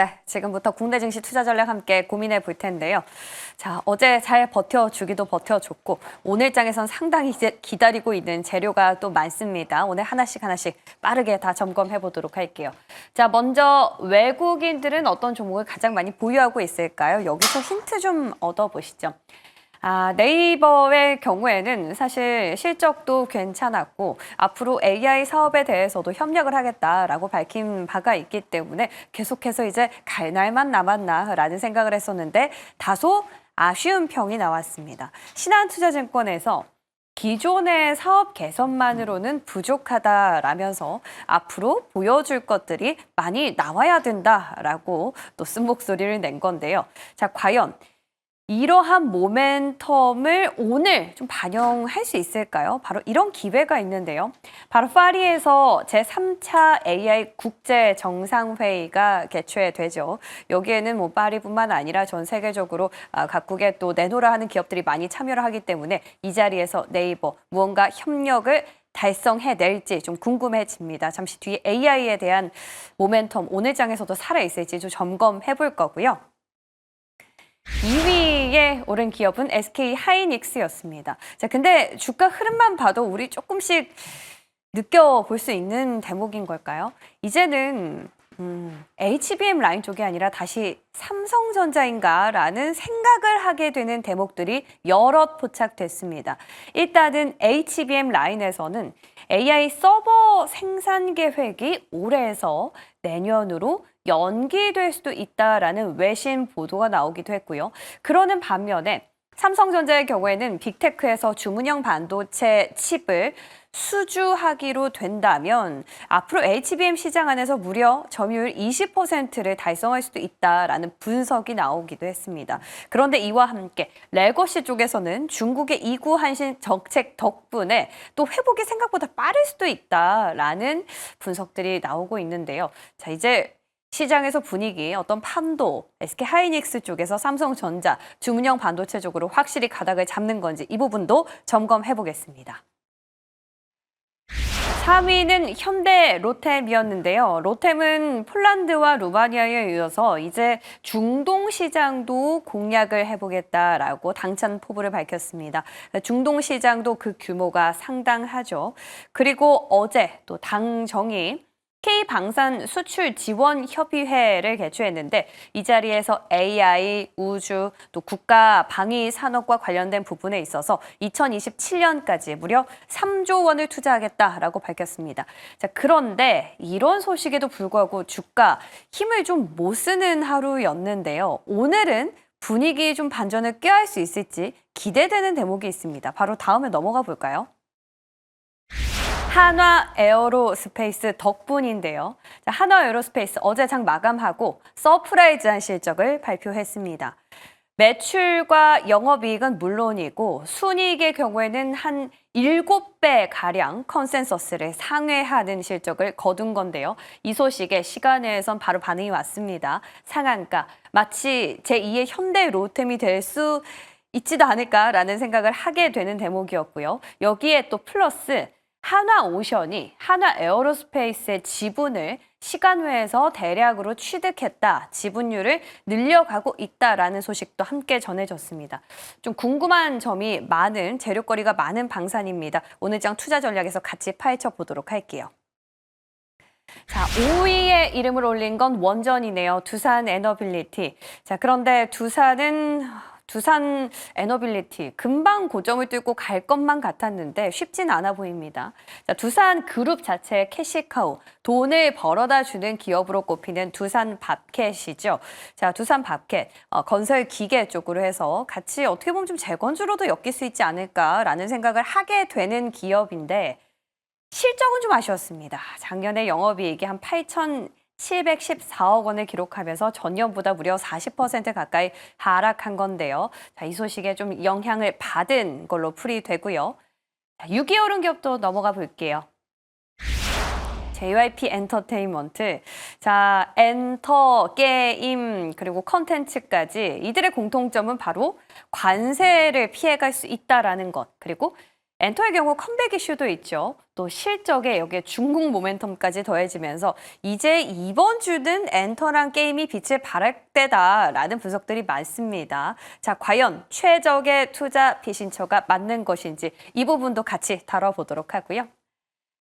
네, 지금부터 국내 증시 투자 전략 함께 고민해 볼 텐데요. 자, 어제 잘 버텨주기도 버텨줬고 오늘장에선 상당히 이제 기다리고 있는 재료가 또 많습니다. 오늘 하나씩 빠르게 다 점검해 보도록 할게요. 자, 먼저 외국인들은 어떤 종목을 가장 많이 보유하고 있을까요? 여기서 힌트 좀 얻어보시죠. 네이버의 경우에는 사실 실적도 괜찮았고 앞으로 AI 사업에 대해서도 협력을 하겠다라고 밝힌 바가 있기 때문에 계속해서 이제 갈 날만 남았나라는 생각을 했었는데 다소 아쉬운 평이 나왔습니다. 신한투자증권에서 기존의 사업 개선만으로는 부족하다라면서 앞으로 보여줄 것들이 많이 나와야 된다라고 또 쓴목소리를 낸 건데요. 자, 과연 이러한 모멘텀을 오늘 좀 반영할 수 있을까요? 바로 이런 기회가 있는데요. 바로 파리에서 제3차 AI 국제 정상회의가 개최되죠. 여기에는 뭐 파리뿐만 아니라 전 세계적으로 각국의 또 내노라 하는 기업들이 많이 참여를 하기 때문에 이 자리에서 네이버 무언가 협력을 달성해낼지 좀 궁금해집니다. 잠시 뒤에 AI에 대한 모멘텀 오늘 장에서도 살아있을지 좀 점검해 볼 거고요. 2위에 오른 기업은 SK 하이닉스였습니다. 자, 근데 주가 흐름만 봐도 우리 조금씩 느껴볼 수 있는 대목인 걸까요? 이제는 HBM 라인 쪽이 아니라 다시 삼성전자인가라는 생각을 하게 되는 대목들이 여럿 포착됐습니다. 일단은 HBM 라인에서는 AI 서버 생산 계획이 올해에서 내년으로 연기될 수도 있다라는 외신 보도가 나오기도 했고요. 그러는 반면에 삼성전자의 경우에는 빅테크에서 주문형 반도체 칩을 수주하기로 된다면 앞으로 HBM 시장 안에서 무려 점유율 20%를 달성할 수도 있다라는 분석이 나오기도 했습니다. 그런데 이와 함께 레거시 쪽에서는 중국의 이구 한신 정책 덕분에 또 회복이 생각보다 빠를 수도 있다라는 분석들이 나오고 있는데요. 자, 이제 시장에서 분위기, 어떤 판도, SK 하이닉스 쪽에서 삼성전자, 주문형 반도체 쪽으로 확실히 가닥을 잡는 건지 이 부분도 점검해 보겠습니다. 3위는 현대 로템이었는데요. 로템은 폴란드와 루마니아에 이어서 이제 중동 시장도 공략을 해보겠다라고 당찬 포부를 밝혔습니다. 중동 시장도 그 규모가 상당하죠. 그리고 어제 또 당정이 K방산 수출 지원 협의회를 개최했는데 이 자리에서 AI, 우주, 또 국가 방위 산업과 관련된 부분에 있어서 2027년까지 무려 3조 원을 투자하겠다라고 밝혔습니다. 자, 그런데 이런 소식에도 불구하고 주가 힘을 좀 못 쓰는 하루였는데요. 오늘은 분위기 좀 반전을 꾀할 수 있을지 기대되는 대목이 있습니다. 바로 다음에 넘어가 볼까요? 한화 에어로스페이스 덕분인데요. 자, 한화 에어로스페이스 어제 장 마감하고 서프라이즈한 실적을 발표했습니다. 매출과 영업이익은 물론이고 순이익의 경우에는 한 7배가량 컨센서스를 상회하는 실적을 거둔 건데요. 이 소식에 시간에선 바로 반응이 왔습니다. 상한가, 마치 제2의 현대 로템이 될 수 있지도 않을까라는 생각을 하게 되는 대목이었고요. 여기에 또 플러스 한화오션이 한화 에어로스페이스의 지분을 시간외에서 대략으로 취득했다, 지분율을 늘려가고 있다라는 소식도 함께 전해졌습니다. 좀 궁금한 점이 많은 재료거리가 많은 방산입니다. 오늘 장 투자 전략에서 같이 파헤쳐 보도록 할게요. 자, 5위에 이름을 올린 건 원전이네요. 두산 에너빌리티. 자, 그런데 두산 에너빌리티 금방 고점을 뚫고 갈 것만 같았는데 쉽진 않아 보입니다. 자, 두산 그룹 자체의 캐시카우, 돈을 벌어다 주는 기업으로 꼽히는 두산 밥캣이죠. 자, 두산 밥캣, 건설 기계 쪽으로 해서 같이 어떻게 보면 좀 재건주로도 엮일 수 있지 않을까라는 생각을 하게 되는 기업인데 실적은 좀 아쉬웠습니다. 작년에 영업이익이 한 8,714억 원을 기록하면서 전년보다 무려 40% 가까이 하락한 건데요. 자, 이 소식에 좀 영향을 받은 걸로 풀이되고요. 6위 오른 기업도 넘어가 볼게요. JYP 엔터테인먼트. 자, 엔터, 게임, 그리고 컨텐츠까지 이들의 공통점은 바로 관세를 피해갈 수 있다라는 것. 그리고 엔터의 경우 컴백 이슈도 있죠. 또 실적에 여기에 중국 모멘텀까지 더해지면서 이제 이번 주는 엔터랑 게임이 빛을 발할 때다라는 분석들이 많습니다. 자, 과연 최적의 투자 피신처가 맞는 것인지 이 부분도 같이 다뤄보도록 하고요.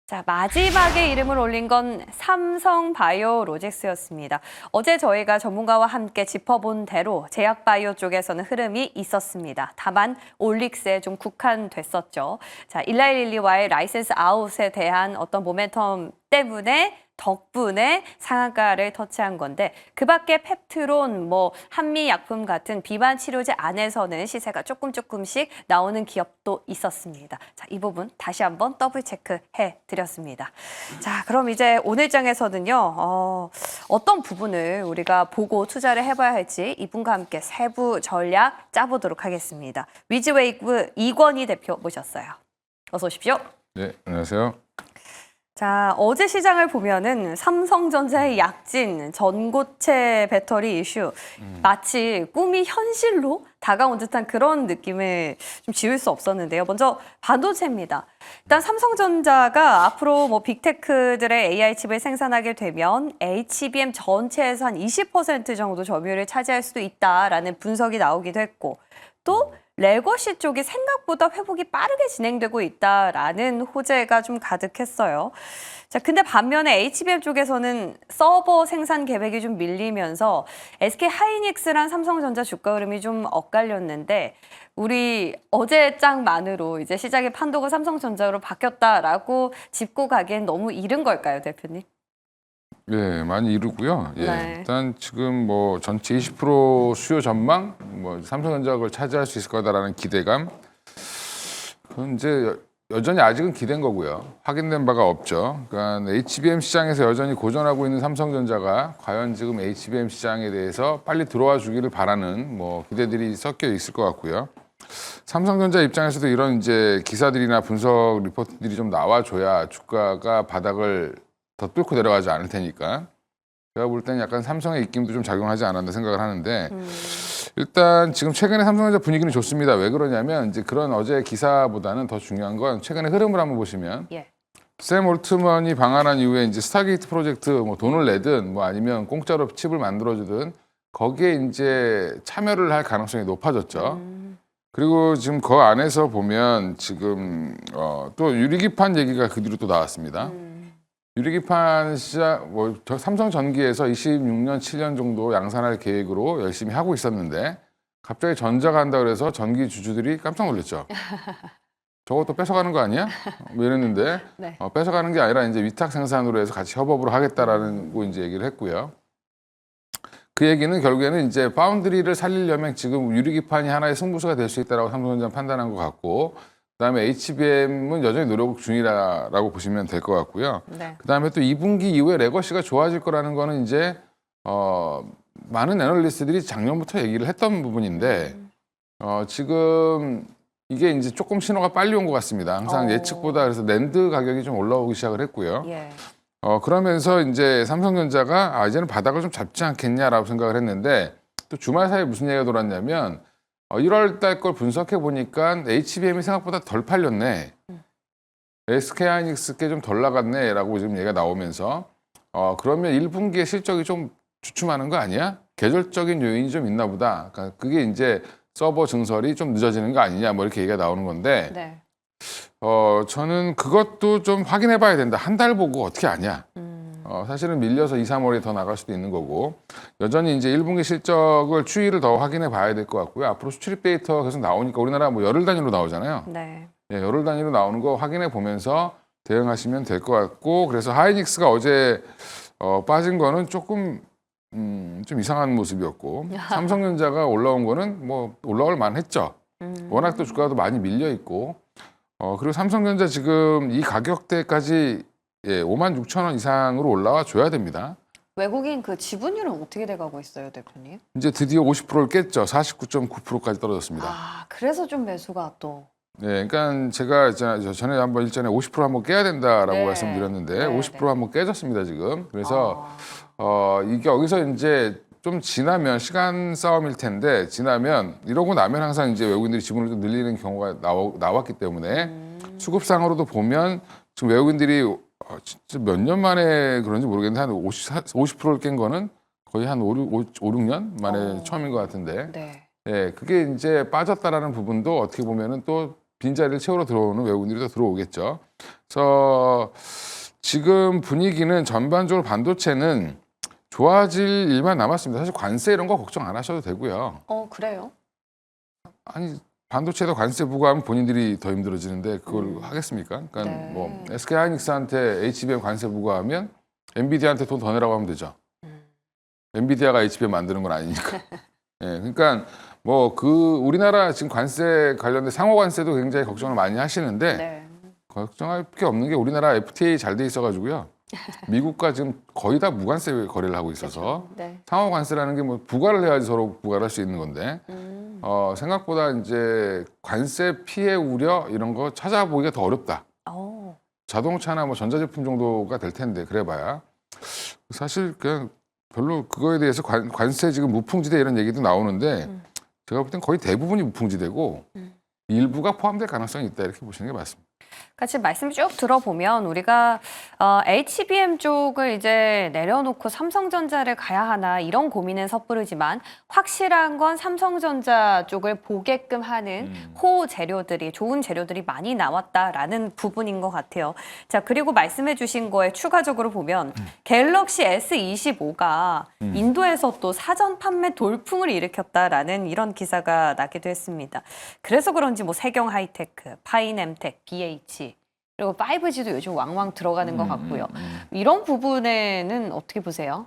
자, 마지막에 이름을 올린 건 삼성바이오로직스였습니다. 어제 저희가 전문가와 함께 짚어본 대로 제약바이오 쪽에서는 흐름이 있었습니다. 다만 올릭스에 좀 국한됐었죠. 자, 일라일릴리와의 라이센스 아웃에 대한 어떤 모멘텀 때문에 덕분에 상한가를 터치한 건데 그 밖에 펩트론, 한미약품 같은 비만 치료제 안에서는 시세가 조금씩 나오는 기업도 있었습니다. 자, 이 부분 다시 한번 더블 체크해 드렸습니다. 자, 그럼 이제 오늘 장에서는요. 어떤 부분을 우리가 보고 투자를 해봐야 할지 이분과 함께 세부 전략 짜보도록 하겠습니다. 위즈웨이브 이권희 대표 모셨어요. 어서 오십시오. 네, 안녕하세요. 자, 어제 시장을 보면은 삼성전자의 약진, 전고체 배터리 이슈, 마치 꿈이 현실로 다가온 듯한 그런 느낌을 좀 지울 수 없었는데요. 먼저 반도체입니다. 일단 삼성전자가 앞으로 빅테크들의 AI 칩을 생산하게 되면 HBM 전체에서 한 20% 정도 점유율을 차지할 수도 있다라는 분석이 나오기도 했고, 또 레거시 쪽이 생각보다 회복이 빠르게 진행되고 있다라는 호재가 좀 가득했어요. 자, 근데 반면에 HBM 쪽에서는 서버 생산 계획이 좀 밀리면서 SK 하이닉스랑 삼성전자 주가 흐름이 좀 엇갈렸는데 우리 어제 장만으로 이제 시장의 판도가 삼성전자로 바뀌었다라고 짚고 가기엔 너무 이른 걸까요, 대표님? 예, 많이 이르고요. 예, 네. 일단 지금 전체 20% 수요 전망, 삼성전자가 그걸 차지할 수 있을 거다라는 기대감, 그건 이제 여전히 아직은 기대인 거고요. 확인된 바가 없죠. 그러니까 HBM 시장에서 여전히 고전하고 있는 삼성전자가 과연 지금 HBM 시장에 대해서 빨리 들어와 주기를 바라는 기대들이 섞여 있을 것 같고요. 삼성전자 입장에서도 이런 이제 기사들이나 분석 리포트들이 좀 나와줘야 주가가 바닥을 더 뚫고 내려가지 않을 테니까 제가 볼 때는 약간 삼성의 입김도 좀 작용하지 않았나 생각을 하는데 일단 지금 최근에 삼성전자 분위기는 좋습니다. 왜 그러냐면 이제 그런 어제 기사보다는 더 중요한 건 최근의 흐름을 한번 보시면 샘 올트먼이 방한한 이후에 이제 스타게이트 프로젝트 돈을 내든 아니면 공짜로 칩을 만들어주든 거기에 이제 참여를 할 가능성이 높아졌죠. 그리고 지금 그 안에서 보면 지금 또 유리기판 얘기가 그 뒤로 또 나왔습니다. 유리기판 시장, 삼성전기에서 26년, 7년 정도 양산할 계획으로 열심히 하고 있었는데 갑자기 전자가 한다 그래서 전기 주주들이 깜짝 놀랐죠. 저것도 뺏어가는 거 아니야? 이랬는데 네. 뺏어가는 게 아니라 이제 위탁 생산으로 해서 같이 협업으로 하겠다라는 거 이제 얘기를 했고요. 그 얘기는 결국에는 이제 파운드리를 살리려면 지금 유리기판이 하나의 승부수가 될 수 있다라고 삼성전자는 판단한 것 같고, 그다음에 HBM은 여전히 노력 중이라고 보시면 될 것 같고요. 네. 그다음에 또 2분기 이후에 레거시가 좋아질 거라는 거는 이제 많은 애널리스트들이 작년부터 얘기를 했던 부분인데 지금 이게 이제 조금 신호가 빨리 온 것 같습니다. 항상 예측보다 그래서 낸드 가격이 좀 올라오기 시작을 했고요. 예. 그러면서 이제 삼성전자가 이제는 바닥을 좀 잡지 않겠냐라고 생각을 했는데 또 주말 사이에 무슨 얘기가 돌았냐면 1월 달 걸 분석해 보니까 HBM이 생각보다 덜 팔렸네. SK 하이닉스께 좀 덜 나갔네라고 지금 얘기가 나오면서 그러면 1분기에 실적이 좀 주춤하는 거 아니야? 계절적인 요인이 좀 있나 보다. 그러니까 그게 이제 서버 증설이 좀 늦어지는 거 아니냐 이렇게 얘기가 나오는 건데 네. 저는 그것도 좀 확인해 봐야 된다. 한 달 보고 어떻게 아냐. 사실은 밀려서 2, 3월에 더 나갈 수도 있는 거고 여전히 이제 1분기 실적을 추이를 더 확인해 봐야 될 것 같고요. 앞으로 수출입 데이터가 계속 나오니까 우리나라 열흘 단위로 나오잖아요. 네. 예, 열흘 단위로 나오는 거 확인해 보면서 대응하시면 될 것 같고 그래서 하이닉스가 어제 빠진 거는 조금 좀 이상한 모습이었고 삼성전자가 올라온 거는 올라올 만했죠. 워낙 또 주가도 많이 밀려 있고 그리고 삼성전자 지금 이 가격대까지 56,000원 이상으로 올라와 줘야 됩니다. 외국인 그 지분율은 어떻게 돼가고 있어요, 대표님? 이제 드디어 50%를 깼죠. 49.9%까지 떨어졌습니다. 그래서 좀 매수가 또. 네, 그러니까 제가 전에 한번 일전에 50% 한번 깨야 된다라고 네. 말씀드렸는데 네, 50% 한번 깨졌습니다 지금. 그래서 이게 여기서 이제 좀 지나면 시간 싸움일 텐데 지나면 이러고 나면 항상 이제 외국인들이 지분을 좀 늘리는 경우가 나왔기 때문에 수급상으로도 보면 지금 외국인들이 진짜 몇 년 만에 그런지 모르겠는데 한 50%를 깬 거는 거의 한 5, 6년 만에 처음인 것 같은데 네. 예, 그게 이제 빠졌다라는 부분도 어떻게 보면은 또 빈자리를 채우러 들어오는 외국인들이 더 들어오겠죠. 그래서 지금 분위기는 전반적으로 반도체는 좋아질 일만 남았습니다. 사실 관세 이런 거 걱정 안 하셔도 되고요. 그래요? 아니 반도체에다 관세 부과하면 본인들이 더 힘들어지는데 그걸 하겠습니까? 그러니까 네. 뭐 SK 하이닉스한테 HBM 관세 부과하면 엔비디아한테 돈 더 내라고 하면 되죠. 엔비디아가 HBM 만드는 건 아니니까. 예, 그러니까 뭐 그 우리나라 지금 관세 관련된 상호 관세도 굉장히 걱정을 많이 하시는데 네. 걱정할 게 없는 게 우리나라 FTA 잘 돼 있어가지고요. 미국과 지금 거의 다 무관세 거래를 하고 있어서 네. 상호 관세라는 게 뭐 부과를 해야지 서로 부과를 할 수 있는 건데 생각보다 이제 관세 피해 우려 이런 거 찾아보기가 더 어렵다. 자동차나 뭐 전자제품 정도가 될 텐데 그래봐야 사실 그냥 별로 그거에 대해서 관세 지금 무풍지대 이런 얘기도 나오는데 제가 볼 땐 거의 대부분이 무풍지대고 일부가 포함될 가능성이 있다 이렇게 보시는 게 맞습니다. 같이 말씀 쭉 들어보면 우리가 HBM 쪽을 이제 내려놓고 삼성전자를 가야 하나 이런 고민은 섣부르지만 확실한 건 삼성전자 쪽을 보게끔 하는 호 재료들이 좋은 재료들이 많이 나왔다라는 부분인 것 같아요. 자, 그리고 말씀해 주신 거에 추가적으로 보면 갤럭시 S25가 인도에서 또 사전 판매 돌풍을 일으켰다라는 이런 기사가 나기도 했습니다. 그래서 그런지 뭐 세경 하이테크, 파이넴텍, BH 그리고 5G도 요즘 왕왕 들어가는 것 같고요. 이런 부분에는 어떻게 보세요?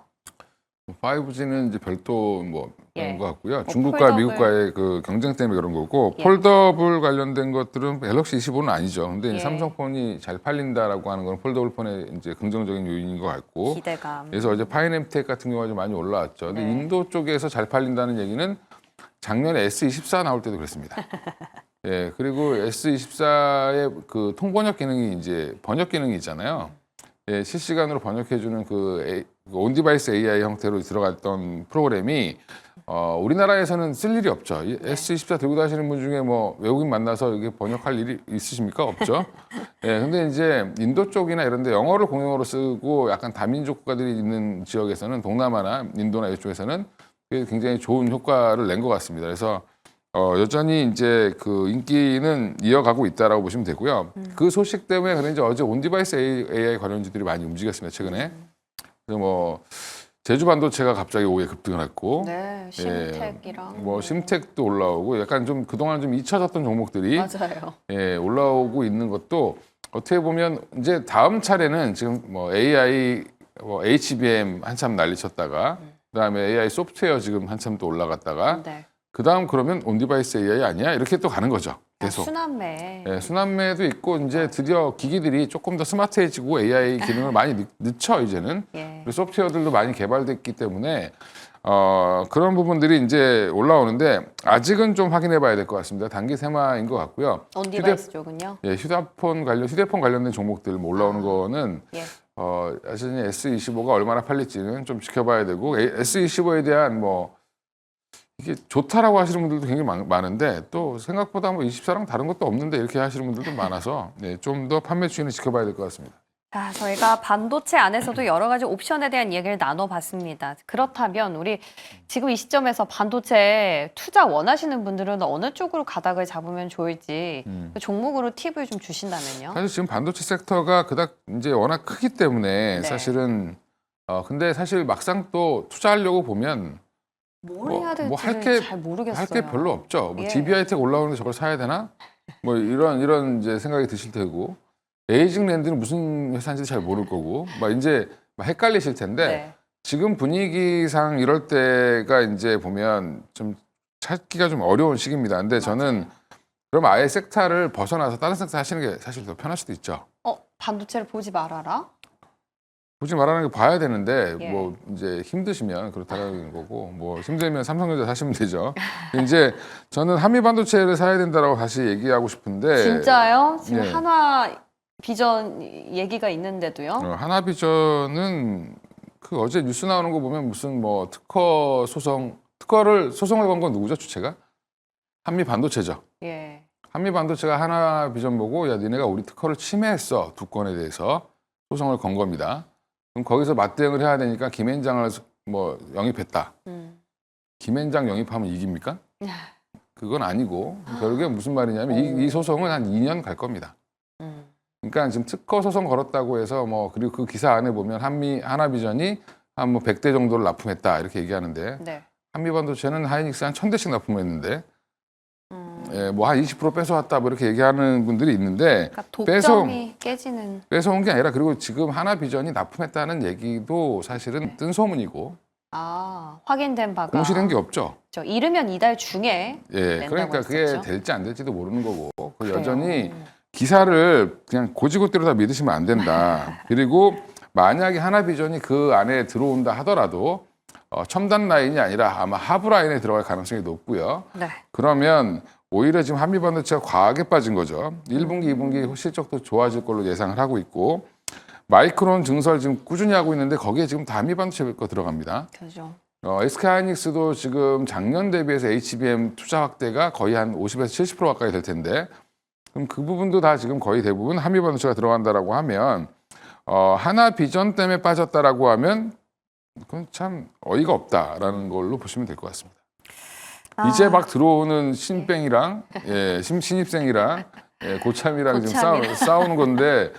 5G는 이제 별도 뭐 그런 것 같고요. 뭐 중국과 폴더블. 미국과의 그 경쟁 때문에 그런 거고 예. 폴더블 관련된 것들은 갤럭시 25는 아니죠. 근데 이제 예. 삼성폰이 잘 팔린다라고 하는 건 폴더블 폰의 이제 긍정적인 요인인 것 같고. 기대감. 그래서 어제 파이넴텍 같은 경우가 좀 많이 올라왔죠. 근데 네. 인도 쪽에서 잘 팔린다는 얘기는 작년에 S24 나올 때도 그랬습니다. 예, 그리고 S24의 그 통번역 기능이 이제 번역 기능이 있잖아요. 예, 실시간으로 번역해주는 그 온디바이스 AI 형태로 들어갔던 프로그램이 우리나라에서는 쓸 일이 없죠. 이 S24 들고 다니시는 분 중에 뭐 외국인 만나서 이게 번역할 일이 있으십니까? 없죠. 예, 근데 이제 인도 쪽이나 이런 데 영어를 공용어로 쓰고 약간 다민족 국가들이 있는 지역에서는 동남아나 인도나 이쪽에서는 그게 굉장히 좋은 효과를 낸 것 같습니다. 그래서 여전히 이제 그 인기는 이어가고 있다라고 보시면 되고요. 그 소식 때문에 그런지 어제 온디바이스 AI 관련주들이 많이 움직였습니다. 최근에. 그래서 뭐 제주 반도체가 갑자기 오후에 급등을 했고, 네, 심텍이랑 뭐 심텍도 올라오고, 약간 좀 그동안 좀 잊혀졌던 종목들이 맞아요. 예, 올라오고 있는 것도 어떻게 보면 이제 다음 차례는 지금 뭐 AI, 뭐 HBM 한참 난리쳤다가, 그다음에 AI 소프트웨어 지금 한참 또 올라갔다가. 네. 그다음 그러면 온디바이스 AI 아니야? 이렇게 또 가는 거죠. 계속. 순환매. 예, 순환매도 있고 이제 드디어 기기들이 조금 더 스마트해지고 AI 기능을 많이 늦춰 이제는. 예. 그리고 소프트웨어들도 많이 개발됐기 때문에 그런 부분들이 이제 올라오는데 아직은 좀 확인해 봐야 될 것 같습니다. 단기 세마인 것 같고요. 온디바이스 쪽은요? 예, 휴대폰 관련된 종목들 뭐 올라오는 거는 예. 여전히 S25가 얼마나 팔릴지는 좀 지켜봐야 되고 S25에 대한 뭐 이게 좋다라고 하시는 분들도 굉장히 많은데 또 생각보다 뭐 24랑 다른 것도 없는데 이렇게 하시는 분들도 많아서 네, 좀 더 판매 추이는 지켜봐야 될 것 같습니다. 자, 저희가 반도체 안에서도 여러 가지 옵션에 대한 얘기를 나눠봤습니다. 그렇다면 우리 지금 이 시점에서 반도체 투자 원하시는 분들은 어느 쪽으로 가닥을 잡으면 좋을지 그 종목으로 팁을 좀 주신다면요. 사실 지금 반도체 섹터가 그닥 이제 워낙 크기 때문에 네. 사실은 근데 사실 막상 또 투자하려고 보면 뭘 해야 될지 할 게 잘 모르겠어요. 할 게 별로 없죠. 뭐 예. DBI텍 올라오는데 저걸 사야 되나? 뭐 이런 이제 생각이 드실 테고 에이징랜드는 무슨 회사인지 잘 모를 거고 막 이제 막 헷갈리실 텐데 네. 지금 분위기상 이럴 때가 이제 보면 좀 찾기가 좀 어려운 시기입니다. 근데 저는 그럼 아예 섹터를 벗어나서 다른 섹터 하시는 게 사실 더 편할 수도 있죠. 반도체를 보지 말아라? 굳이 말하는 게 봐야 되는데 예. 뭐 이제 힘드시면 그렇다는 거고 뭐 힘들면 삼성전자 사시면 되죠. 이제 저는 한미 반도체를 사야 된다라고 다시 얘기하고 싶은데 진짜요? 지금 예. 한화 비전 얘기가 있는데도요? 하나비전은 그 어제 뉴스 나오는 거 보면 무슨 뭐 특허를 소송을 건 건 누구죠 주체가? 한미 반도체죠. 예. 한미반도체가 하나비전 보고 야 니네가 우리 특허를 침해했어 두 건에 대해서 소송을 건 겁니다. 그럼 거기서 맞대응을 해야 되니까 김앤장을 뭐 영입했다. 김앤장 영입하면 이깁니까? 그건 아니고 결국에 무슨 말이냐면 이 소송은 한 2년 갈 겁니다. 그러니까 지금 특허 소송 걸었다고 해서 뭐 그리고 그 기사 안에 보면 하나비전이 한 뭐 100대 정도를 납품했다 이렇게 얘기하는데 네. 한미반도체는 하이닉스 한 1000대씩 납품했는데 예, 뭐 한 20% 뺏어왔다 뭐 이렇게 얘기하는 분들이 있는데 그러니까 독점이 깨지는. 뺏어온 게 아니라 그리고 지금 하나비전이 납품했다는 얘기도 사실은 뜬 소문이고 확인된 바가 공시된 게 없죠. 이르면 이달 중에 예, 낸다고 그러니까 그게 했었죠. 될지 안 될지도 모르는 거고 그 그래요. 여전히 기사를 그냥 고지고대로 다 믿으시면 안 된다. 그리고 만약에 하나비전이 그 안에 들어온다 하더라도 첨단 라인이 아니라 아마 하부 라인에 들어갈 가능성이 높고요. 네. 그러면 오히려 지금 한미반도체가 과하게 빠진 거죠. 1분기, 2분기 실적도 좋아질 걸로 예상을 하고 있고 마이크론 증설 지금 꾸준히 하고 있는데 거기에 지금 다 한미반도체 거 들어갑니다. 그렇죠. SK하이닉스도 지금 작년 대비해서 HBM 투자 확대가 거의 한 50에서 70% 가까이 될 텐데 그럼 그 부분도 다 지금 거의 대부분 한미반도체가 들어간다라고 하면 하나비전 때문에 빠졌다라고 하면 그건 참 어이가 없다라는 걸로 보시면 될 것 같습니다. 이제 막 들어오는 신병이랑 신입생이랑 고참이랑 지금 싸우는 건데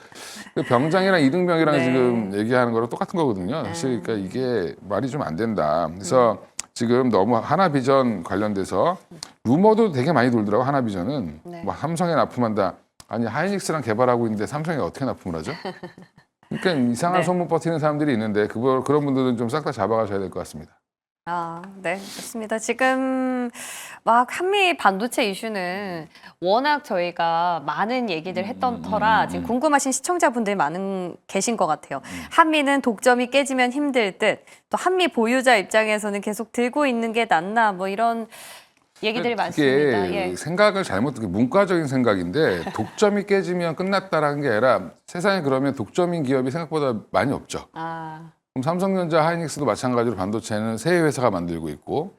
그 병장이랑 이등병이랑 네. 지금 얘기하는 거랑 똑같은 거거든요. 사실 그러니까 이게 말이 좀 안 된다. 그래서 지금 너무 하나비전 관련돼서 루머도 되게 많이 돌더라고. 하나비전은 네. 막 삼성에 납품한다. 아니 하이닉스랑 개발하고 있는데 삼성이 어떻게 납품을 하죠? 그러니까 이상한 네. 소문 버티는 사람들이 있는데 그런 분들은 좀 싹 다 잡아가셔야 될 것 같습니다. 네, 좋습니다. 지금 막 한미 반도체 이슈는 워낙 저희가 많은 얘기들 했던 터라 지금 궁금하신 시청자분들 계신 것 같아요. 한미는 독점이 깨지면 힘들 듯, 또 한미 보유자 입장에서는 계속 들고 있는 게 낫나, 뭐 이런 얘기들이 많습니다. 이게 예. 생각을 문과적인 생각인데 독점이 깨지면 끝났다라는 게 아니라 세상에 그러면 독점인 기업이 생각보다 많이 없죠. 그럼 삼성전자, 하이닉스도 마찬가지로 반도체는 세 회사가 만들고 있고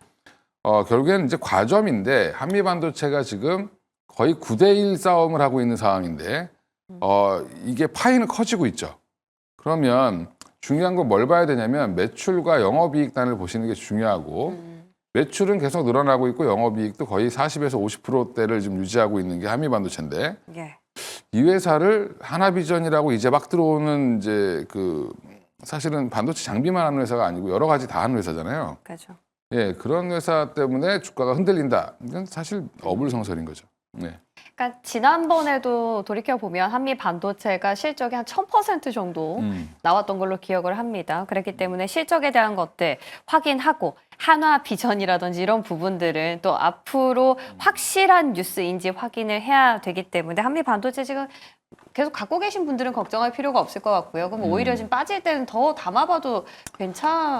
결국에는 이제 과점인데 한미 반도체가 지금 거의 9대1 싸움을 하고 있는 상황인데 이게 파이는 커지고 있죠. 그러면 중요한 건 뭘 봐야 되냐면 매출과 영업이익단을 보시는 게 중요하고 매출은 계속 늘어나고 있고 영업이익도 거의 40에서 50%대를 지금 유지하고 있는 게 한미 반도체인데 예. 이 회사를 하나비전이라고 이제 막 들어오는 이제 사실은 반도체 장비만 하는 회사가 아니고 여러 가지 다 하는 회사잖아요. 그렇죠. 예, 그런 회사 때문에 주가가 흔들린다. 이건 사실 어불성설인 거죠. 네. 그러니까 지난번에도 돌이켜 보면 한미 반도체가 실적이 한 1000% 정도 나왔던 걸로 기억을 합니다. 그렇기 때문에 실적에 대한 것들 확인하고 한화 비전이라든지 이런 부분들은 또 앞으로 확실한 뉴스인지 확인을 해야 되기 때문에 한미 반도체 지금 계속 갖고 계신 분들은 걱정할 필요가 없을 것 같고요. 그럼 오히려 지금 빠질 때는 더 담아봐도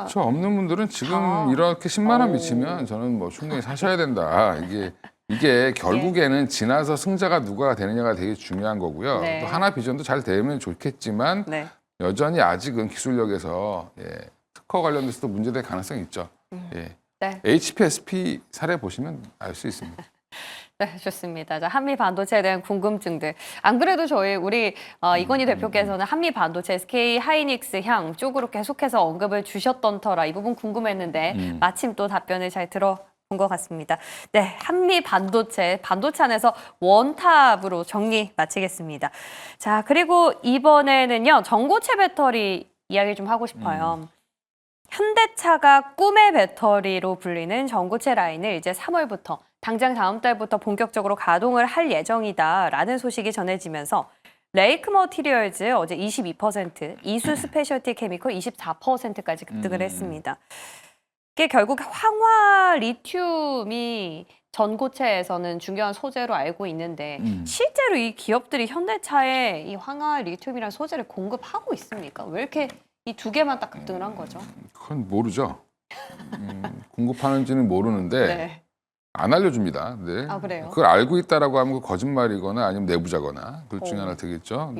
저 없는 분들은 지금 이렇게 10만 원 미치면 저는 뭐 충분히 사셔야 된다. 이게 결국에는 지나서 승자가 누가 되느냐가 되게 중요한 거고요. 네. 또 하나 비전도 잘 되면 좋겠지만 네. 여전히 아직은 기술력에서 특허 관련돼서도 문제될 가능성이 있죠. 네. HPSP 사례 보시면 알 수 있습니다. 네, 좋습니다. 자, 한미 반도체에 대한 궁금증들. 안 그래도 우리 이건희 대표께서는 한미 반도체 SK 하이닉스 향 쪽으로 계속해서 언급을 주셨던 터라 이 부분 궁금했는데 마침 또 답변을 잘 들어본 것 같습니다. 네, 한미 반도체 안에서 원탑으로 정리 마치겠습니다. 자, 그리고 이번에는요, 전고체 배터리 이야기 좀 하고 싶어요. 현대차가 꿈의 배터리로 불리는 전고체 라인을 이제 3월부터 당장 다음 달부터 본격적으로 가동을 할 예정이다라는 소식이 전해지면서 레이크 머티리얼즈 어제 22%, 이수 스페셜티 케미컬 24%까지 급등을 했습니다. 이게 결국 황화 리튬이 전고체에서는 중요한 소재로 알고 있는데 실제로 이 기업들이 현대차에 이 황화 리튬이라는 소재를 공급하고 있습니까? 왜 이렇게 이 두 개만 딱 급등을 한 거죠? 그건 모르죠. 공급하는지는 모르는데 네. 안 알려줍니다. 네. 아, 그래요? 그걸 알고 있다라고 하면 그 거짓말이거나 아니면 내부자거나 둘 중에 하나 되겠죠.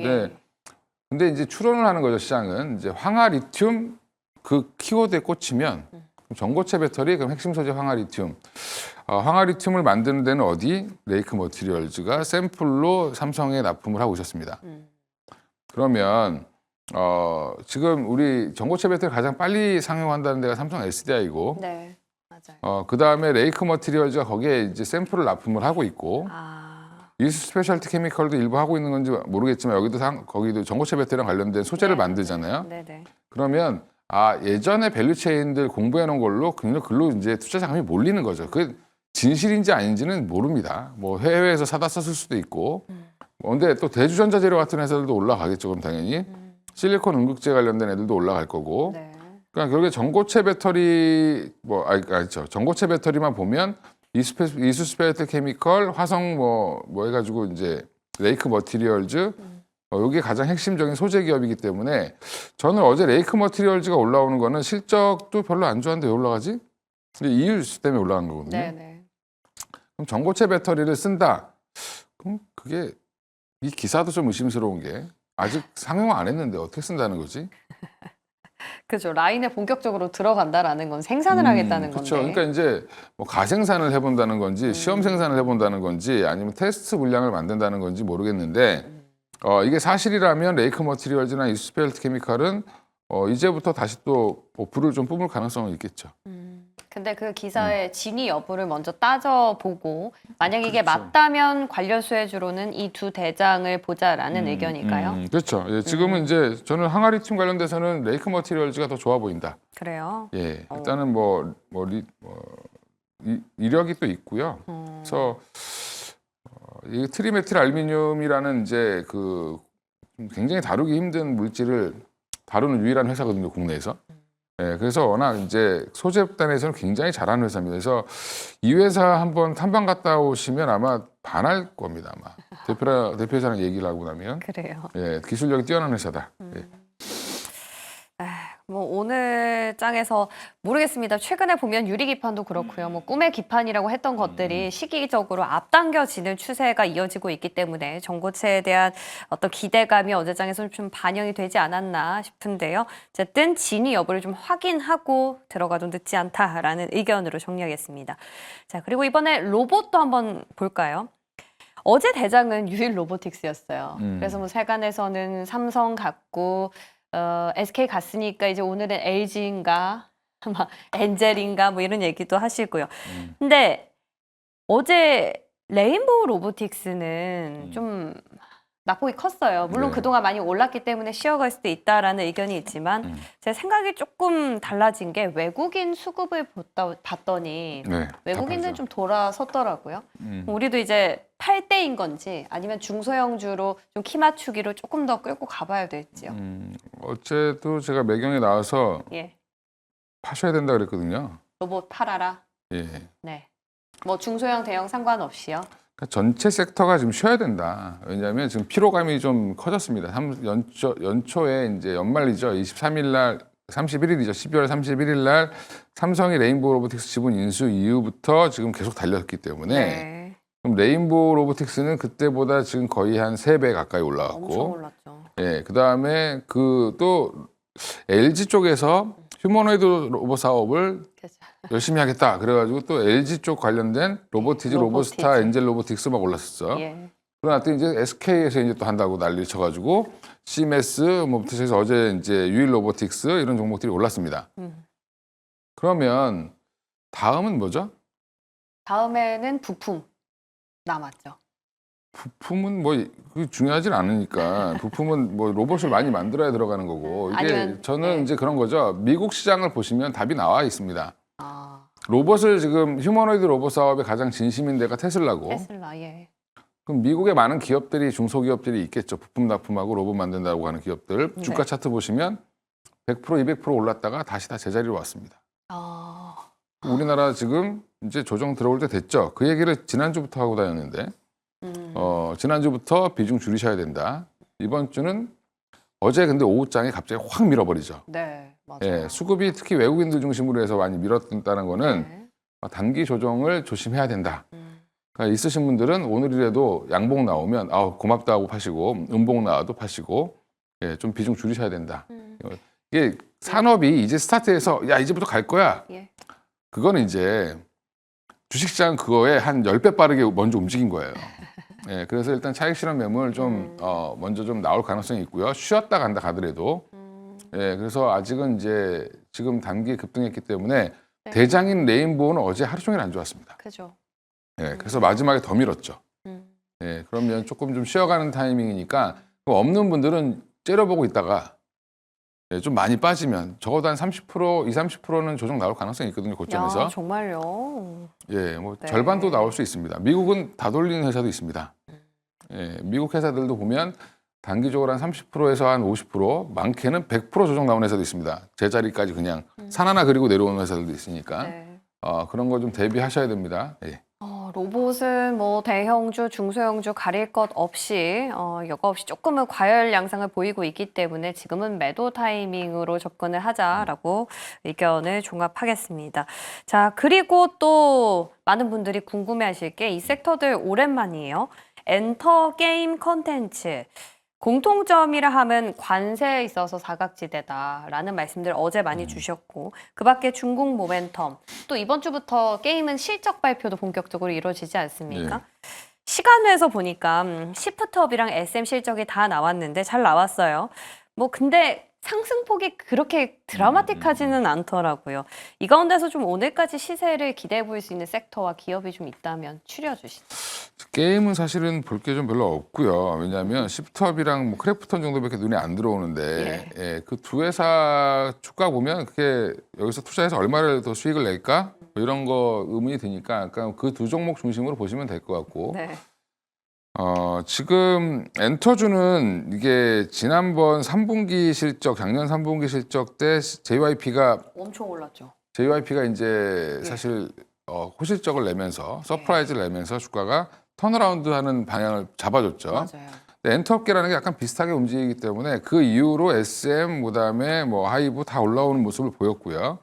근데 이제 추론을 하는 거죠. 시장은 이제 황화 리튬 그 키워드에 꽂히면 전고체 배터리, 그럼 핵심 소재 황화리튬. 황화리튬을 만드는 데는 어디? 레이크 머티리얼즈가 샘플로 삼성에 납품을 하고 있었습니다. 그러면 지금 우리 전고체 배터리 가장 빨리 상용한다는 데가 삼성 SDI고, 네, 맞아요. 그 다음에 레이크 머티리얼즈가 거기에 이제 샘플을 납품을 하고 있고, 이수 스페셜티 케미컬도 일부 하고 있는 건지 모르겠지만 거기도 전고체 배터리랑 관련된 소재를 만들잖아요. 네네. 그러면 예전에 밸류체인들 공부해 놓은 걸로 글로 이제 투자 자금이 몰리는 거죠. 그 진실인지 아닌지는 모릅니다. 뭐 해외에서 사다 썼을 수도 있고. 근데 또 대주전자 재료 같은 회사들도 올라가겠죠. 그럼 당연히 실리콘 응급제 관련된 애들도 올라갈 거고. 네. 그러니까 결국에 전고체 배터리 전고체 배터리만 보면 이수 스페셜티 케미컬, 화성 뭐 해가지고 이제 레이크 머티리얼즈 이게 가장 핵심적인 소재 기업이기 때문에 저는 어제 레이크 머티리얼즈가 올라오는 거는 실적도 별로 안 좋았는데 왜 올라가지? 근데 이유 때문에 올라간 거거든요. 네네. 그럼 전고체 배터리를 쓴다. 그럼 그게 이 기사도 좀 의심스러운 게 아직 상용 안 했는데 어떻게 쓴다는 거지? 그죠. 라인에 본격적으로 들어간다라는 건 생산을 하겠다는 그렇죠. 건데. 그러니까 이제 뭐 가생산을 해본다는 건지 시험 생산을 해본다는 건지 아니면 테스트 물량을 만든다는 건지 모르겠는데 이게 사실이라면 레이크 머티리얼즈나 이수스페셜티 케미칼은 이제부터 다시 또 불을 좀 뿜을 가능성은 있겠죠. 근데 그 기사의 진위 여부를 먼저 따져보고 만약 이게 그렇죠. 맞다면 관련 수혜주로는 이 두 대장을 보자라는 의견일까요? 그렇죠. 예, 지금은 이제 저는 항아리튬 관련돼서는 레이크 머티리얼즈가 더 좋아 보인다. 그래요. 예, 일단은 이력이 또 있고요. 그래서 이 트리메틸 알루미늄이라는 이제 그 굉장히 다루기 힘든 물질을 다루는 유일한 회사거든요, 국내에서. 예, 그래서 워낙 이제 소재단에서는 굉장히 잘하는 회사입니다. 그래서 이 회사 한번 탐방 갔다 오시면 아마 반할 겁니다, 아마. 대표이사랑 얘기를 하고 나면. 그래요. 예, 기술력이 뛰어난 회사다. 예. 뭐 오늘 장에서 모르겠습니다. 최근에 보면 유리기판도 그렇고요. 뭐 꿈의 기판이라고 했던 것들이 시기적으로 앞당겨지는 추세가 이어지고 있기 때문에 전고체에 대한 어떤 기대감이 어제 장에서 좀 반영이 되지 않았나 싶은데요. 어쨌든 진위 여부를 좀 확인하고 들어가도 늦지 않다라는 의견으로 정리하겠습니다. 자, 그리고 이번에 로봇도 한번 볼까요? 어제 대장은 유일 로보틱스였어요. 그래서 뭐 세간에서는 삼성 같고 SK 갔으니까 이제 오늘은 LG인가, 막 엔젤인가 뭐 이런 얘기도 하시고요. 근데 어제 레인보우 로보틱스는 좀 낙폭이 컸어요. 물론 네. 그동안 많이 올랐기 때문에 쉬어갈 수도 있다라는 의견이 있지만 제 생각이 조금 달라진 게 외국인 수급을 봤더니 네, 외국인들 좀 돌아섰더라고요. 음. 우리도 이제 8대인 건지 아니면 중소형주로 좀 키 맞추기로 조금 더 끌고 가봐야 될지요. 어제도 제가 매경에 나와서 예, 파셔야 된다 그랬거든요. 로봇 팔아라. 예. 네, 뭐 중소형 대형 상관없이요. 그러니까 전체 섹터가 지금 쉬어야 된다. 왜냐하면 지금 피로감이 좀 커졌습니다. 연초에 이제 연말이죠. 23일 날, 31일이죠. 12월 31일 날 삼성이 레인보우 로보틱스 지분 인수 이후부터 지금 계속 달렸기 때문에 네, 그럼 레인보우 로보틱스는 그때보다 지금 거의 한 3배 가까이 엄청 올라갔고, 올랐죠. 예, 그 다음에 또 LG 쪽에서 휴머노이드 로봇 사업을 그죠. 열심히 하겠다. 그래가지고 또 LG 쪽 관련된 로보티즈, 로보스타, 로보티즈. 엔젤 로보틱스 막 올랐었어. 예, 그러나 또 이제 SK에서 이제 또 한다고 난리 쳐가지고 CMS, 뭐부터 해서 어제 이제 유일 로보틱스 이런 종목들이 올랐습니다. 그러면 다음은 뭐죠? 다음에는 부품 남았죠. 부품은 뭐 그게 중요하진 않으니까 부품은 뭐 로봇을 많이 만들어야 들어가는 거고 이게 아니면, 저는 네. 이제 그런 거죠. 미국 시장을 보시면 답이 나와 있습니다. 아, 로봇을 지금 휴머노이드 로봇 사업에 가장 진심인 데가 테슬라고. 테슬라, 예. 그럼 미국의 많은 기업들이 중소기업들이 있겠죠. 부품 납품하고 로봇 만든다고 하는 기업들. 주가 차트 보시면 100% 200% 올랐다가 다시 다 제자리로 왔습니다. 아, 우리나라 지금 이제 조정 들어올 때 됐죠. 그 얘기를 지난주부터 하고 다녔는데 지난주부터 비중 줄이셔야 된다. 이번 주는 어제 근데 오후장에 갑자기 확 밀어버리죠. 네, 맞아요. 예, 수급이 특히 외국인들 중심으로 해서 많이 밀었다는 거는 네. 단기 조정을 조심해야 된다. 그러니까 있으신 분들은 오늘이라도 양봉 나오면 고맙다 하고 파시고 음봉 나와도 파시고 예, 좀 비중 줄이셔야 된다. 이게 산업이 이제 스타트해서 야 이제부터 갈 거야. 예. 그거는 이제 주식시장 그거에 한 10배 빠르게 먼저 움직인 거예요. 예, 그래서 일단 차익 실현 매물 좀 먼저 좀 나올 가능성이 있고요. 쉬었다 간다 가더라도. 예, 그래서 아직은 이제 지금 단기에 급등했기 때문에 네. 대장인 레인보우는 어제 하루 종일 안 좋았습니다. 그죠. 예, 그래서 마지막에 더 밀었죠. 음. 예, 그러면 조금 좀 쉬어가는 타이밍이니까 없는 분들은 째려보고 있다가 예, 좀 많이 빠지면 적어도 한 30%, 20, 30%는 조정 나올 가능성이 있거든요. 고점에서. 야, 정말요. 예, 뭐 네. 절반도 나올 수 있습니다. 미국은 다 돌리는 회사도 있습니다. 예, 미국 회사들도 보면 단기적으로 한 30%에서 한 50%, 많게는 100% 조정 나오는 회사도 있습니다. 제자리까지 그냥 산 하나 그리고 내려오는 회사들도 있으니까 네. 그런 거 좀 대비하셔야 됩니다. 예. 로봇은 뭐 대형주, 중소형주 가릴 것 없이 여과 없이 조금은 과열 양상을 보이고 있기 때문에 지금은 매도 타이밍으로 접근을 하자라고 의견을 종합하겠습니다. 자, 그리고 또 많은 분들이 궁금해하실 게 이 섹터들 오랜만이에요. 엔터 게임 컨텐츠. 공통점이라 하면 관세에 있어서 사각지대다라는 말씀들 어제 많이 주셨고 그 밖에 중국 모멘텀 또 이번 주부터 게임은 실적 발표도 본격적으로 이루어지지 않습니까? 시간외에서 보니까 시프트업이랑 SM 실적이 다 나왔는데 잘 나왔어요. 뭐 근데 상승폭이 그렇게 드라마틱하지는 않더라고요. 이 가운데서 좀 오늘까지 시세를 기대해 볼 수 있는 섹터와 기업이 좀 있다면 추려주시죠. 게임은 사실은 볼 게 좀 별로 없고요. 왜냐하면 시프트업이랑 뭐 크래프톤 정도밖에 눈에 안 들어오는데 예, 그 두 회사 주가 보면 그게 여기서 투자해서 얼마를 더 수익을 낼까? 뭐 이런 거 의문이 드니까 약간 그 두 종목 중심으로 보시면 될 것 같고 네. 지금 엔터주는 이게 지난번 3분기 실적, 작년 3분기 실적 때 엄청 올랐죠. JYP가 이제 사실 호실적을 내면서 서프라이즈를 내면서 주가가 턴어라운드하는 방향을 잡아줬죠. 맞아요. 근데 엔터업계라는 게 약간 비슷하게 움직이기 때문에 그 이후로 SM 그다음에 뭐 하이브 다 올라오는 모습을 보였고요.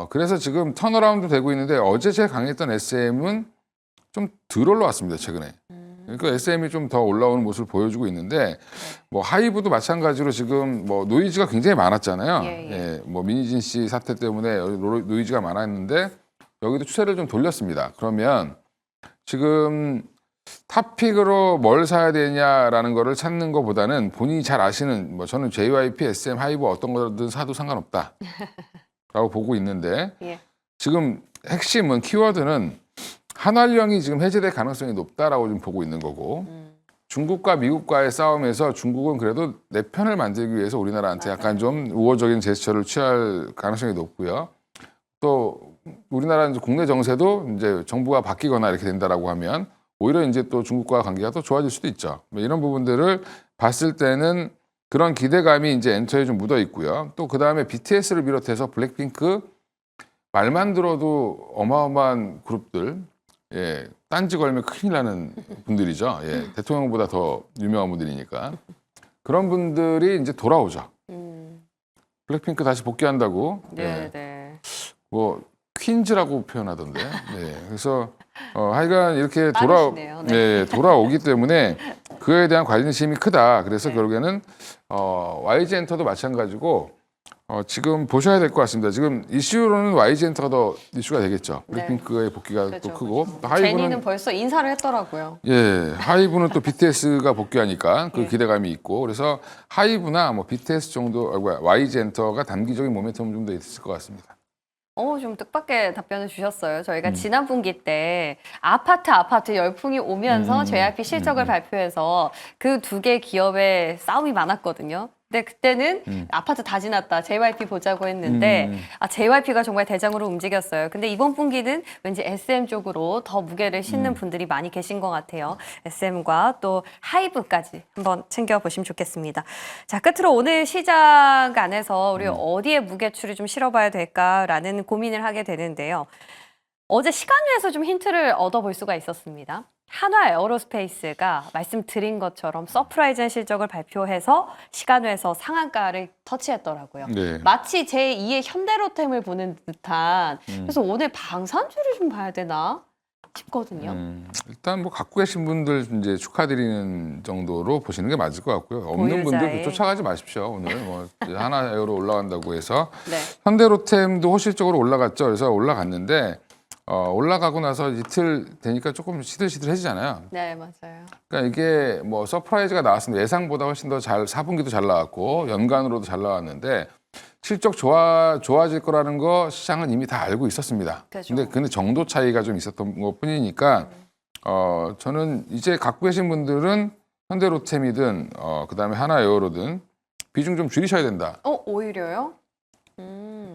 그래서 지금 턴어라운드 되고 있는데 어제 제일 강했던 SM은 좀 덜 올라왔습니다 최근에. 그러니까 SM이 좀 더 올라오는 모습을 보여주고 있는데 뭐 하이브도 마찬가지로 지금 뭐 노이즈가 굉장히 많았잖아요. 예, 뭐 민희진 씨 사태 때문에 노이즈가 많았는데 여기도 추세를 좀 돌렸습니다. 그러면 지금 탑픽으로 뭘 사야 되냐라는 거를 찾는 것보다는 본인이 잘 아시는 뭐 저는 JYP, SM, 하이브 어떤 거든 사도 상관없다라고 보고 있는데 예. 지금 핵심은 키워드는 한활령이 지금 해제될 가능성이 높다라고 좀 보고 있는 거고 중국과 미국과의 싸움에서 중국은 그래도 내 편을 만들기 위해서 우리나라한테 약간 좀 우호적인 제스처를 취할 가능성이 높고요. 또 우리나라 이제 국내 정세도 이제 정부가 바뀌거나 이렇게 된다라고 하면 오히려 이제 또 중국과 관계가 더 좋아질 수도 있죠. 뭐 이런 부분들을 봤을 때는 그런 기대감이 이제 엔터에 좀 묻어 있고요. 또 그 다음에 BTS를 비롯해서 블랙핑크 말만 들어도 어마어마한 그룹들, 예, 딴지 걸면 큰일 나는 분들이죠. 예, 대통령보다 더 유명한 분들이니까 그런 분들이 이제 돌아오죠. 블랙핑크 다시 복귀한다고. 네, 네. 뭐 퀸즈라고 표현하던데. 네. 그래서 하여간 이렇게 빠르시네요. 네. 돌아오기 때문에 그에 대한 관심이 크다. 그래서 결국에는 YG엔터도 마찬가지고 지금 보셔야 될 것 같습니다. 지금 이슈로는 YG엔터가 더 이슈가 되겠죠. 블랙핑크의 복귀가 그렇죠, 또 크고 제니는 벌써 인사를 했더라고요. 예, 하이브는 또 BTS가 복귀하니까 그 기대감이 있고 그래서 하이브나 뭐 BTS 정도 YG엔터가 단기적인 모멘텀 좀 더 있을 것 같습니다. 좀 뜻밖의 답변을 주셨어요. 저희가 지난 분기 때 아파트 열풍이 오면서 JYP 실적을 발표해서 그 두 개 기업의 싸움이 많았거든요. 근데 그때는 아파트 다 지났다. JYP 보자고 했는데 JYP가 정말 대장으로 움직였어요. 근데 이번 분기는 왠지 SM 쪽으로 더 무게를 싣는 분들이 많이 계신 것 같아요. SM과 또 하이브까지 한번 챙겨보시면 좋겠습니다. 자, 끝으로 오늘 시장 안에서 우리 어디에 무게추를 좀 실어봐야 될까라는 고민을 하게 되는데요. 어제 시간외에서 좀 힌트를 얻어볼 수가 있었습니다. 한화 에어로스페이스가 말씀드린 것처럼 서프라이즈한 실적을 발표해서 시간외에서 상한가를 터치했더라고요. 네. 마치 제2의 현대로템을 보는 듯한. 그래서 오늘 방산주를 좀 봐야 되나? 싶거든요. 일단 뭐 갖고 계신 분들 이제 축하드리는 정도로 보시는 게 맞을 것 같고요. 없는 분들 보유자의. 쫓아가지 마십시오. 오늘 뭐 이제 하나에어로 올라간다고 해서 네. 현대로템도 호실적으로 올라갔죠. 그래서 올라갔는데 올라가고 나서 이틀 되니까 조금 시들시들해지잖아요. 네, 맞아요. 그러니까 이게 뭐 서프라이즈가 나왔습니다. 예상보다 훨씬 더 잘 4분기도 잘 나왔고 연간으로도 잘 나왔는데 실적 좋아질 거라는 거 시장은 이미 다 알고 있었습니다. 그죠. 근데 정도 차이가 좀 있었던 것뿐이니까 저는 이제 갖고 계신 분들은 현대로템이든 그다음에 하나에어로든 비중 좀 줄이셔야 된다. 오히려요?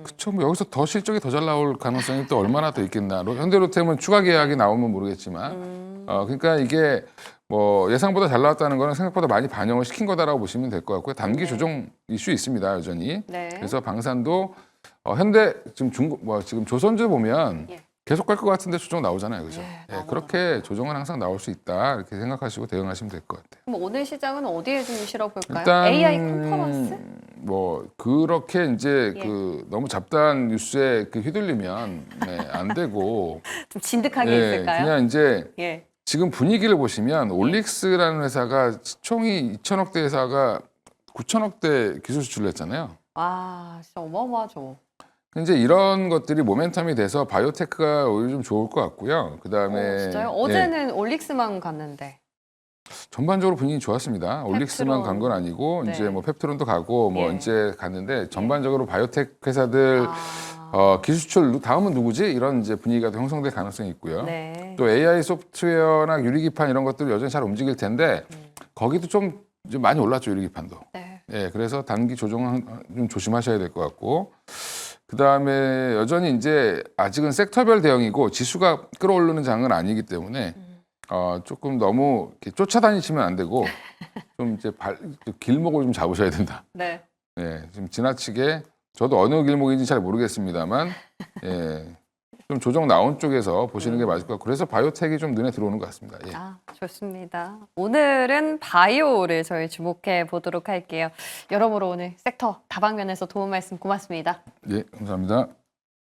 그쵸. 뭐 여기서 더 실적이 더 잘 나올 가능성이 또 얼마나 더 있겠나. 현대로템은 추가 계약이 나오면 모르겠지만, 그러니까 이게 뭐 예상보다 잘 나왔다는 거는 생각보다 많이 반영을 시킨 거다라고 보시면 될 것 같고요. 단기 네. 조정 이슈 있습니다, 여전히. 네. 그래서 방산도 현대 지금 조선주 보면 예. 계속 갈 것 같은데 조정 나오잖아요, 그죠? 예, 예, 그렇게 조정은 항상 나올 수 있다 이렇게 생각하시고 대응하시면 될 것 같아요. 그럼 오늘 시장은 어디에 좀 실어볼까요? 일단 AI 컨퍼런스? 뭐 그렇게 이제 예. 그 너무 잡다한 뉴스에 휘둘리면 안 되고 좀 진득하게 예, 있을까요? 그냥 이제 예. 지금 분위기를 보시면 올릭스라는 회사가 시총이 2천억대 회사가 9천억대 기술 수출을 했잖아요. 와, 진짜 어마어마하죠. 이제 이런 것들이 모멘텀이 돼서 바이오테크가 오히려 좀 좋을 것 같고요. 그다음에 진짜요? 예, 어제는 올릭스만 갔는데. 전반적으로 분위기 좋았습니다. 올릭스만 간 건 아니고 네. 이제 뭐 펩트론도 가고 뭐 예. 이제 갔는데 전반적으로 바이오텍 회사들 기술 수출 다음은 누구지? 이런 이제 분위기가 더 형성될 가능성이 있고요. 네. 또 AI 소프트웨어나 유리기판 이런 것들 여전히 잘 움직일 텐데 거기도 좀 많이 올랐죠, 유리기판도. 네. 예, 그래서 단기 조정은 좀 조심하셔야 될 것 같고. 그다음에 여전히 이제 아직은 섹터별 대응이고 지수가 끌어오르는 장은 아니기 때문에 조금 너무 이렇게 쫓아다니시면 안 되고 좀 이제 길목을 좀 잡으셔야 된다. 네. 예, 좀 지나치게 저도 어느 길목인지 잘 모르겠습니다만 예, 좀 조정 나온 쪽에서 보시는 게 맞을 것 같고 그래서 바이오텍이 좀 눈에 들어오는 것 같습니다. 예. 좋습니다. 오늘은 바이오를 저희 주목해 보도록 할게요. 여러모로 오늘 섹터 다방면에서 도움 말씀 고맙습니다. 예, 감사합니다.